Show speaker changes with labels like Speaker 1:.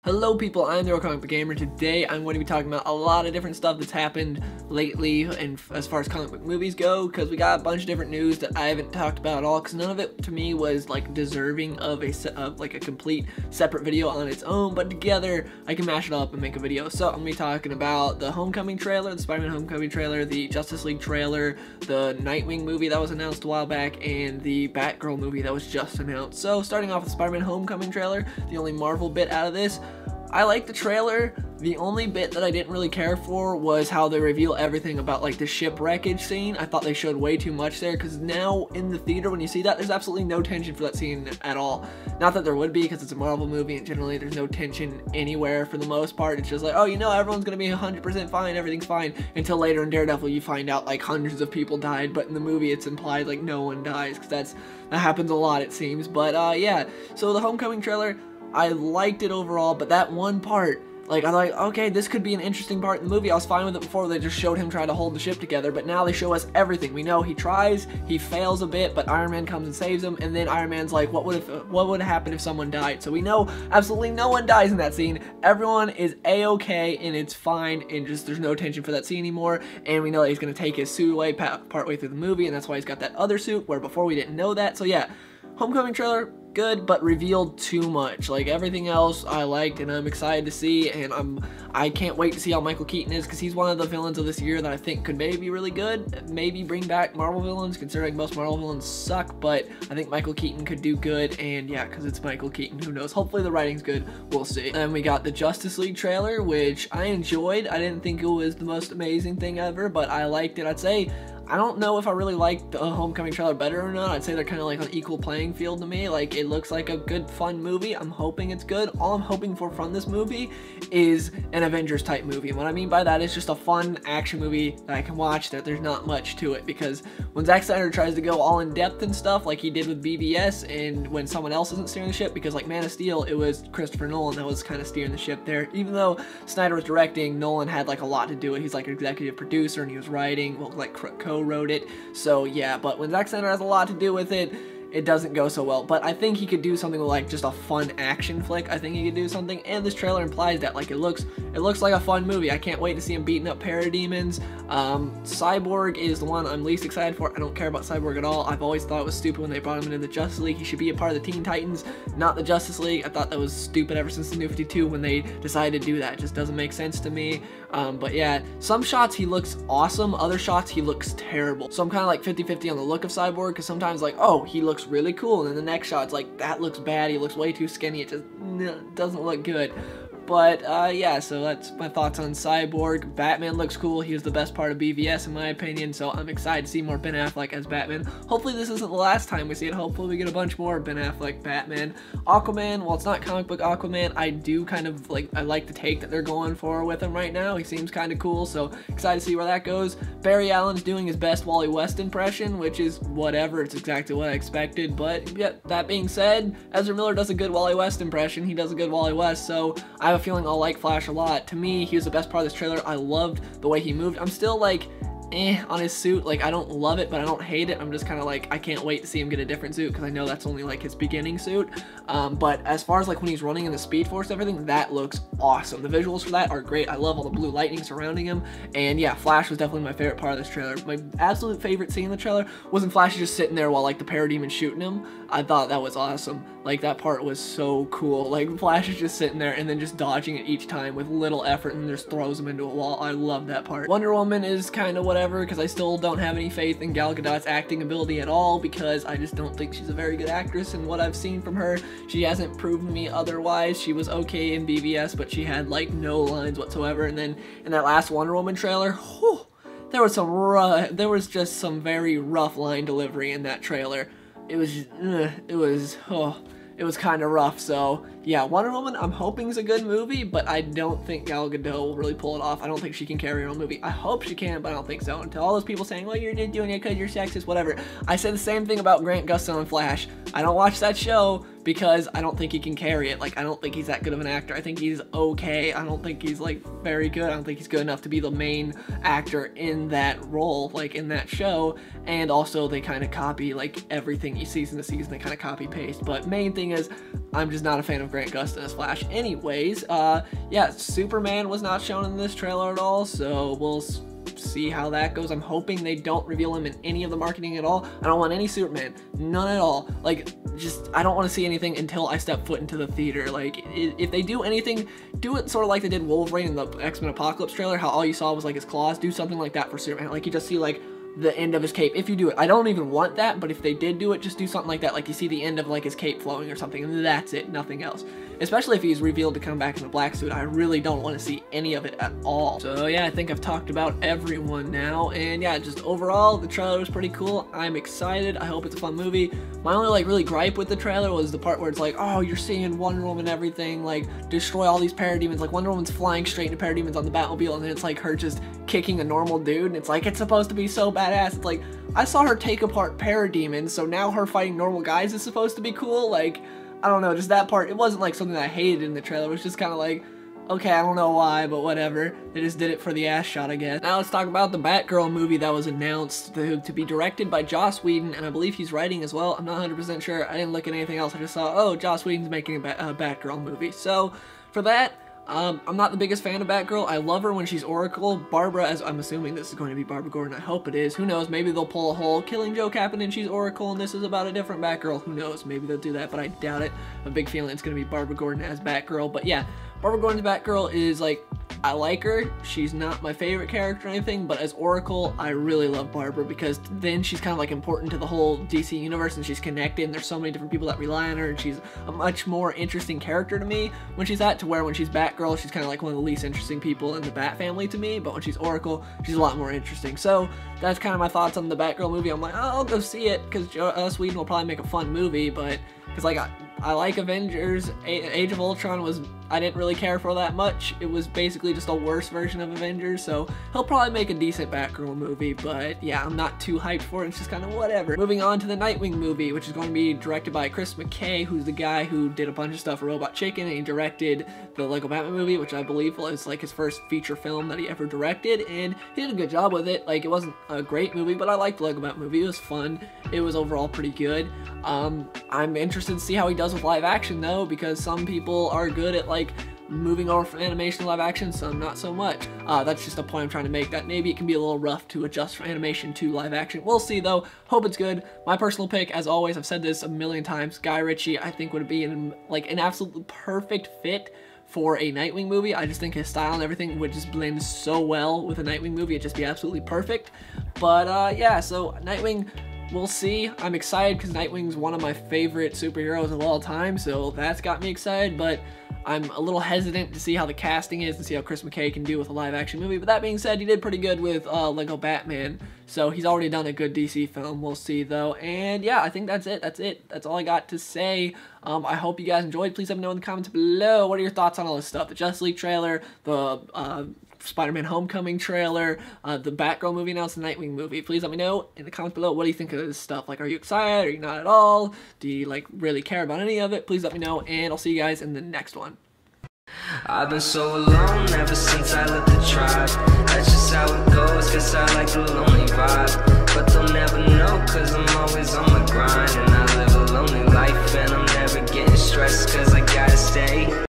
Speaker 1: Hello people, I'm the Comic Book Gamer. Today I'm going to be talking about a lot of different stuff that's happened lately and as far as comic book movies go, because we got a bunch of different news that I haven't talked about at all, because none of it to me was like deserving of a complete separate video on its own, but together I can mash it up and make a video. So I'm going to be talking about the Homecoming trailer, the Spider-Man Homecoming trailer, the Justice League trailer, the Nightwing movie that was announced a while back, and the Batgirl movie that was just announced. So starting off with the Spider-Man Homecoming trailer, the only Marvel bit out of this. I like the trailer. The only bit that I didn't really care for was how they reveal everything about like the ship wreckage scene. I thought they showed way too much there, because now in the theater when you see that, there's absolutely no tension for that scene at all. Not that there would be, because it's a Marvel movie and generally there's no tension anywhere for the most part. It's just like, oh, you know, everyone's gonna be 100% fine, everything's fine, until later in Daredevil you find out like hundreds of people died, but in the movie it's implied like no one dies, because that happens a lot it seems. But yeah, so the Homecoming trailer, I liked it overall, but that one part, like, I thought, okay, this could be an interesting part in the movie. I was fine with it before. They just showed him trying to hold the ship together, but now they show us everything. We know he tries, he fails a bit, but Iron Man comes and saves him, and then Iron Man's like, what would happen if someone died? So we know absolutely no one dies in that scene. Everyone is A-okay, and it's fine, and just there's no tension for that scene anymore, and we know that he's going to take his suit away partway through the movie, and that's why he's got that other suit, where before we didn't know that. So yeah, Homecoming trailer, good, but revealed too much. Like, everything else I liked and I'm excited to see, and I can't wait to see how Michael Keaton is, because he's one of the villains of this year that I think could maybe be really good. Maybe bring back Marvel villains, considering most Marvel villains suck, but I think Michael Keaton could do good, and yeah, because it's Michael Keaton, who knows. Hopefully the writing's good, we'll see. And we got the Justice League trailer, which I enjoyed. I didn't think it was the most amazing thing ever, but I liked it. I'd say I don't know if I really liked the Homecoming trailer better or not. I'd say they're kind of like on equal playing field to me. Like, it looks like a good, fun movie. I'm hoping it's good. All I'm hoping for from this movie is an Avengers type movie. And what I mean by that is just a fun action movie that I can watch, that there's not much to it. Because when Zack Snyder tries to go all in depth and stuff like he did with BVS, and when someone else isn't steering the ship, because like Man of Steel, it was Christopher Nolan that was kind of steering the ship there. Even though Snyder was directing, Nolan had like a lot to do with it. He's like an executive producer and he was writing, well, like co-wrote it. So yeah, but when Zack Snyder has a lot to do with it, it doesn't go so well. But I think he could do something with like just a fun action flick. I think he could do something, and this trailer implies that. Like, it looks like a fun movie. I can't wait to see him beating up parademons. Cyborg is the one I'm least excited for. I don't care about Cyborg at all. I've always thought it was stupid when they brought him into the Justice League. He should be a part of the Teen Titans, not the Justice League. I thought that was stupid ever since the New 52 when they decided to do that. It just doesn't make sense to me. But yeah, some shots he looks awesome, other shots he looks terrible. So I'm kind of like 50-50 on the look of Cyborg, because sometimes like, oh, he looks really cool, and then the next shot it's like, that looks bad, he looks way too skinny, it just doesn't look good. But yeah, so that's my thoughts on Cyborg. Batman looks cool. He was the best part of BVS in my opinion, so I'm excited to see more Ben Affleck as Batman. Hopefully this isn't the last time we see it. Hopefully we get a bunch more Ben Affleck Batman. Aquaman, well, it's not comic book Aquaman, I do kind of like, I like the take that they're going for with him right now. He seems kind of cool, so excited to see where that goes. Barry Allen's doing his best Wally West impression, which is whatever. It's exactly what I expected. But yeah, that being said, Ezra Miller does a good Wally West impression. He does a good Wally West, so I have a feeling I'll like Flash a lot. To me, he was the best part of this trailer. I loved the way he moved. I'm still like, on his suit. Like, I don't love it, but I don't hate it. I'm just kind of like, I can't wait to see him get a different suit, because I know that's only like his beginning suit. But as far as like when he's running in the Speed Force and everything, that looks awesome. The visuals for that are great. I love all the blue lightning surrounding him. And yeah, Flash was definitely my favorite part of this trailer. My absolute favorite scene in the trailer wasn't Flash just sitting there while like the parademon shooting him. I thought that was awesome. Like, that part was so cool. Like, Flash is just sitting there and then just dodging it each time with little effort and just throws him into a wall. I love that part. Wonder Woman is kind of whatever, because I still don't have any faith in Gal Gadot's acting ability at all, because I just don't think she's a very good actress, and what I've seen from her, she hasn't proven me otherwise. She was okay in BVS, but she had like no lines whatsoever. And then in that last Wonder Woman trailer, whew, there was just some very rough line delivery in that trailer. It was kind of rough. So yeah, Wonder Woman, I'm hoping is a good movie, but I don't think Gal Gadot will really pull it off. I don't think she can carry her own movie. I hope she can, but I don't think so. And to all those people saying, well, you're doing it because you're sexist, whatever. I said the same thing about Grant Gustin on Flash. I don't watch that show because I don't think he can carry it. Like, I don't think he's that good of an actor. I think he's okay. I don't think he's like very good. I don't think he's good enough to be the main actor in that role, like in that show. And also they kind of copy like everything he sees in the season. They kind of copy paste. But main thing is, I'm just not a fan of Grant Gustin as Flash anyways. Yeah, Superman was not shown in this trailer at all, so we'll see how that goes. I'm hoping they don't reveal him in any of the marketing at all. I don't want any Superman, none at all. Like, just, I don't want to see anything until I step foot into the theater. Like, if they do anything, do it sort of like they did Wolverine in the X-Men Apocalypse trailer, how all you saw was like his claws. Do something like that for Superman. Like, you just see like the end of his cape, if you do it. I don't even want that, but if they did do it, just do something like that, like you see the end of like his cape flowing or something, and that's it, nothing else. Especially if he's revealed to come back in a black suit, I really don't want to see any of it at all. So yeah, I think I've talked about everyone now, and yeah, just overall, the trailer was pretty cool. I'm excited. I hope it's a fun movie. My only like really gripe with the trailer was the part where it's like, oh, you're seeing Wonder Woman and everything, like destroy all these parademons, like Wonder Woman's flying straight into parademons on the Batmobile, and then it's like her just kicking a normal dude, and it's like, it's supposed to be so badass. It's like, I saw her take apart parademons, so now her fighting normal guys is supposed to be cool. Like, I don't know, just that part, it wasn't like something that I hated in the trailer. It was just kind of like, okay, I don't know why, but whatever. They just did it for the ass shot, I guess. Now let's talk about the Batgirl movie that was announced to be directed by Joss Whedon, and I believe he's writing as well. I'm not 100% sure. I didn't look at anything else. I just saw, oh, Joss Whedon's making a Batgirl movie. So for that, I'm not the biggest fan of Batgirl. I love her when she's Oracle. Barbara, as I'm assuming this is going to be Barbara Gordon. I hope it is. Who knows? Maybe they'll pull a whole Killing Joke happen and she's Oracle and this is about a different Batgirl. Who knows? Maybe they'll do that, but I doubt it. I have a big feeling it's going to be Barbara Gordon as Batgirl. But yeah, Barbara Gordon's Batgirl is like, I like her. She's not my favorite character or anything, but as Oracle, I really love Barbara because then she's kind of like important to the whole DC universe and she's connected and there's so many different people that rely on her and she's a much more interesting character to me when she's to where when she's Batgirl, she's kind of like one of the least interesting people in the Bat family to me, but when she's Oracle, she's a lot more interesting. So that's kind of my thoughts on the Batgirl movie. I'm like, oh, I'll go see it because Joss Whedon will probably make a fun movie, but because like I like Avengers. Age of Ultron was, I didn't really care for that much. It was basically just a worse version of Avengers, so he'll probably make a decent Batgirl movie, but yeah, I'm not too hyped for it. It's just kind of whatever. Moving on to the Nightwing movie, which is going to be directed by Chris McKay, who's the guy who did a bunch of stuff for Robot Chicken, and he directed the Lego Batman movie, which I believe was like his first feature film that he ever directed, and he did a good job with it. Like, it wasn't a great movie, but I liked the Lego Batman movie. It was fun. It was overall pretty good. I'm interested to see how he does with live action though, because some people are good at like moving over from animation to live action, some not so much. That's just a point I'm trying to make, that maybe it can be a little rough to adjust from animation to live action. We'll see though. Hope it's good. My personal pick, as always, I've said this a million times, Guy Ritchie I think would be an absolute perfect fit for a Nightwing movie. I just think his style and everything would just blend so well with a Nightwing movie. It'd just be absolutely perfect. But yeah, so Nightwing, we'll see. I'm excited because Nightwing's one of my favorite superheroes of all time, so that's got me excited, but I'm a little hesitant to see how the casting is, to see how Chris McKay can do with a live-action movie. But that being said, he did pretty good with Lego Batman, so he's already done a good DC film. We'll see, though. And yeah, I think that's it. That's all I got to say. I hope you guys enjoyed. Please let me know in the comments below. What are your thoughts on all this stuff? The Justice League trailer, the Spider-Man Homecoming trailer, the Batgirl movie announced, the Nightwing movie. Please let me know in the comments below. What do you think of this stuff? Like, are you excited? Are you not at all? Do you like really care about any of it? Please let me know, and I'll see you guys in the next one.
Speaker 2: I've been so alone ever since I left the tribe. That's just how it goes, 'cause I like the lonely.